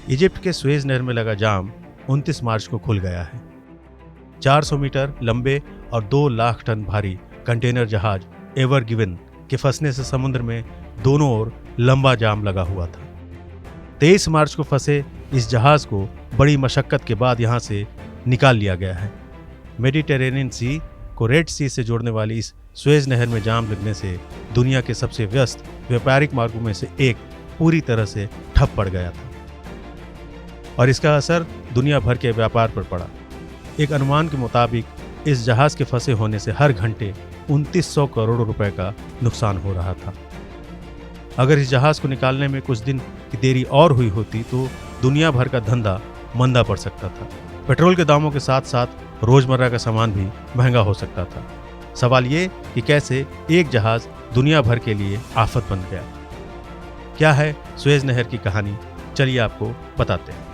Egypt के Suez नहर में लगा जाम 29 मार्च को खुल गया है। 400 मीटर लंबे और 2 लाख टन भारी कंटेनर जहाज एवर गिवन के फंसने से समुद्र में दोनों ओर लंबा जाम लगा हुआ था। 23 मार्च को फंसे इस जहाज को बड़ी मशक्कत के बाद यहां से निकाल लिया गया है। मेडिटेरेनियन सी को रेड सी से जोड़ने वाली इस सुएज नहर में जाम लगने से दुनिया के सबसे व्यस्त व्यापारिक मार्गों में से एक पूरी तरह से ठप पड़ गया था और इसका असर दुनिया भर के व्यापार पर पड़ा। एक अनुमान के मुताबिक इस जहाज के फंसे होने से हर घंटे 2900 करोड़ रुपए का नुकसान हो रहा था। अगर इस जहाज को निकालने में कुछ दिन की देरी और हुई होती तो दुनिया भर का धंधा मंदा पड़ सकता था। पेट्रोल के दामों के साथ साथ रोजमर्रा का सामान भी महंगा हो सकता था। सवाल ये कि कैसे एक जहाज दुनिया भर के लिए आफत बन गया। क्या है सुएज नहर की कहानी, चलिए आपको बताते हैं।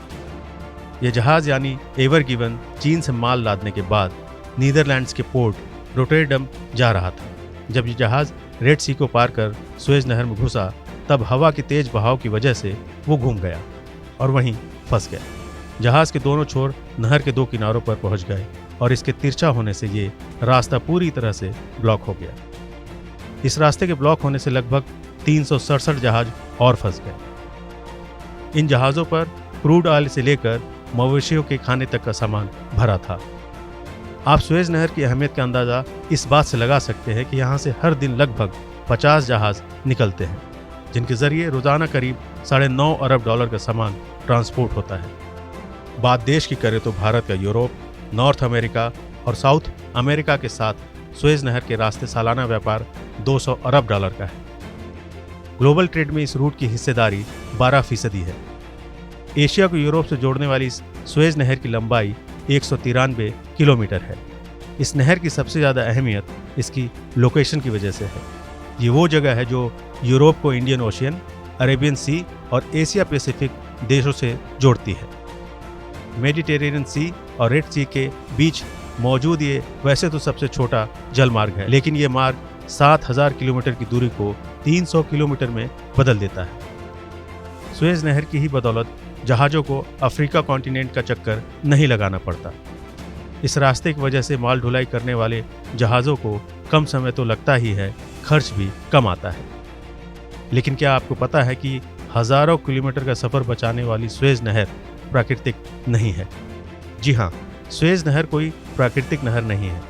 यह जहाज यानी एवर गिवन चीन से माल लादने के बाद नीदरलैंड्स के पोर्ट रोटेरडम जा रहा था। जब यह जहाज रेड सी को पार कर सुएज नहर में घुसा तब हवा के तेज बहाव की वजह से वो घूम गया और वहीं फंस गया। जहाज के दोनों छोर नहर के 2 किनारों पर पहुंच गए और इसके तिरछा होने से ये रास्ता पूरी तरह से ब्लॉक हो गया। इस रास्ते के ब्लॉक होने से लगभग 367 जहाज और फंस गए। इन जहाज़ों पर क्रूड ऑयल से लेकर मवेशियों के खाने तक का सामान भरा था। आप सुएज नहर की अहमियत का अंदाज़ा इस बात से लगा सकते हैं कि यहाँ से हर दिन लगभग 50 जहाज निकलते हैं, जिनके जरिए रोज़ाना करीब $9.5 अरब का सामान ट्रांसपोर्ट होता है। बात देश की करें तो भारत का यूरोप, नॉर्थ अमेरिका और साउथ अमेरिका के साथ सुएज नहर के रास्ते सालाना व्यापार $200 अरब का है। ग्लोबल ट्रेड में इस रूट की हिस्सेदारी 12% है। एशिया को यूरोप से जोड़ने वाली इस सुएज नहर की लंबाई 193 किलोमीटर है। इस नहर की सबसे ज़्यादा अहमियत इसकी लोकेशन की वजह से है। ये वो जगह है जो यूरोप को इंडियन ओशियन, अरेबियन सी और एशिया पैसिफिक देशों से जोड़ती है। मेडिटेरेनियन सी और रेड सी के बीच मौजूद ये वैसे तो सबसे छोटा जल मार्ग है, लेकिन ये मार्ग 7000 किलोमीटर की दूरी को 300 किलोमीटर में बदल देता है। सुएज नहर की ही बदौलत जहाज़ों को अफ्रीका कॉन्टिनेंट का चक्कर नहीं लगाना पड़ता। इस रास्ते की वजह से माल ढुलाई करने वाले जहाज़ों को कम समय तो लगता ही है, खर्च भी कम आता है। लेकिन क्या आपको पता है कि हज़ारों किलोमीटर का सफ़र बचाने वाली सुएज नहर प्राकृतिक नहीं है? जी हाँ, सुएज नहर कोई प्राकृतिक नहर नहीं है,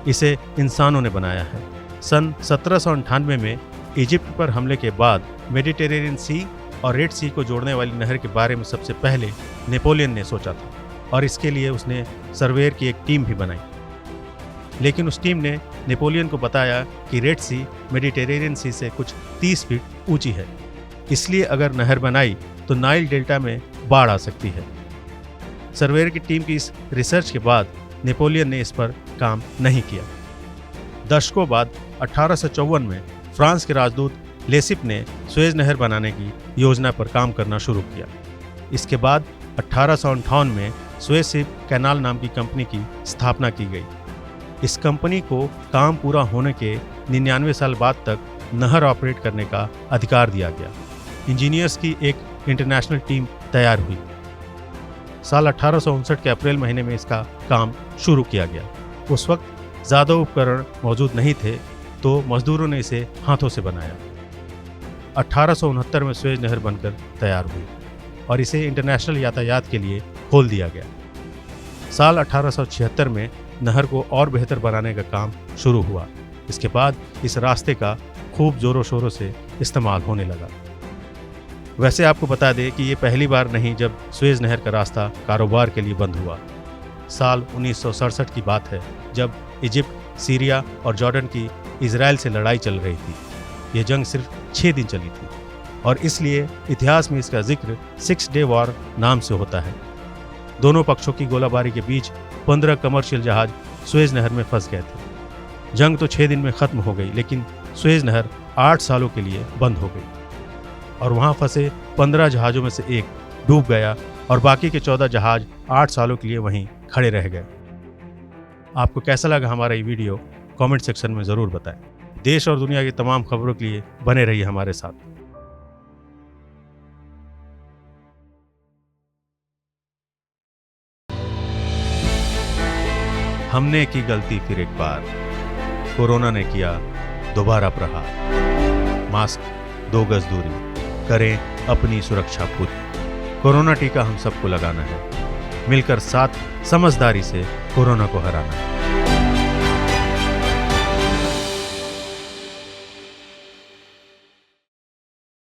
इसे इंसानों ने बनाया है। सन 1798 में इजिप्ट पर हमले के बाद मेडिटेरेनियन सी और रेड सी को जोड़ने वाली नहर के बारे में सबसे पहले नेपोलियन ने सोचा था और इसके लिए उसने सर्वेयर की एक टीम भी बनाई। लेकिन उस टीम ने नेपोलियन को बताया कि रेड सी मेडिटेरेनियन सी से कुछ 30 फीट ऊंची है, इसलिए अगर नहर बनाई तो नाइल डेल्टा में बाढ़ आ सकती है। सर्वेयर की टीम की इस रिसर्च के बाद नेपोलियन ने इस पर काम नहीं किया। दशकों बाद 1854 में फ्रांस के राजदूत लेसिप ने सुएज नहर बनाने की योजना पर काम करना शुरू किया। इसके बाद 1858 में सुएज कैनाल नाम की कंपनी की स्थापना की गई। इस कंपनी को काम पूरा होने के 99 साल बाद तक नहर ऑपरेट करने का अधिकार दिया गया। इंजीनियर्स की एक इंटरनेशनल टीम तैयार हुई। साल 1859 के अप्रैल महीने में इसका काम शुरू किया गया। उस वक्त ज़्यादा उपकरण मौजूद नहीं थे, तो मजदूरों ने इसे हाथों से बनाया। 1869 में सुएज नहर बनकर तैयार हुई और इसे इंटरनेशनल यातायात के लिए खोल दिया गया। साल 1876 में नहर को और बेहतर बनाने का काम शुरू हुआ। इसके बाद इस रास्ते का खूब ज़ोरों शोरों से इस्तेमाल होने लगा। वैसे आपको बता दें कि ये पहली बार नहीं जब सुएज नहर का रास्ता कारोबार के लिए बंद हुआ। साल 1967 की बात है, जब इजिप्ट, सीरिया और जॉर्डन की इजराइल से लड़ाई चल रही थी। यह जंग सिर्फ 6 दिन चली थी और इसलिए इतिहास में इसका जिक्र 6 डे वॉर नाम से होता है। दोनों पक्षों की गोलाबारी के बीच 15 कमर्शियल जहाज सुएज नहर में फंस गए थे। जंग तो 6 दिन में ख़त्म हो गई, लेकिन सुएज नहर 8 सालों के लिए बंद हो गई और वहाँ फंसे 15 जहाज़ों में से एक डूब गया और बाकी के 14 जहाज 8 सालों के लिए वहीं खड़े रह गए। आपको कैसा लगा हमारा ये वीडियो, कमेंट सेक्शन में ज़रूर बताएं। देश और दुनिया की तमाम खबरों के लिए बने रहिए हमारे साथ। हमने की गलती फिर एक बार, कोरोना ने किया दोबारा प्रहार। मास्क, 2 गज दूरी, करें अपनी सुरक्षा पूरी। कोरोना टीका हम सबको लगाना है, मिलकर साथ समझदारी से कोरोना को हराना है।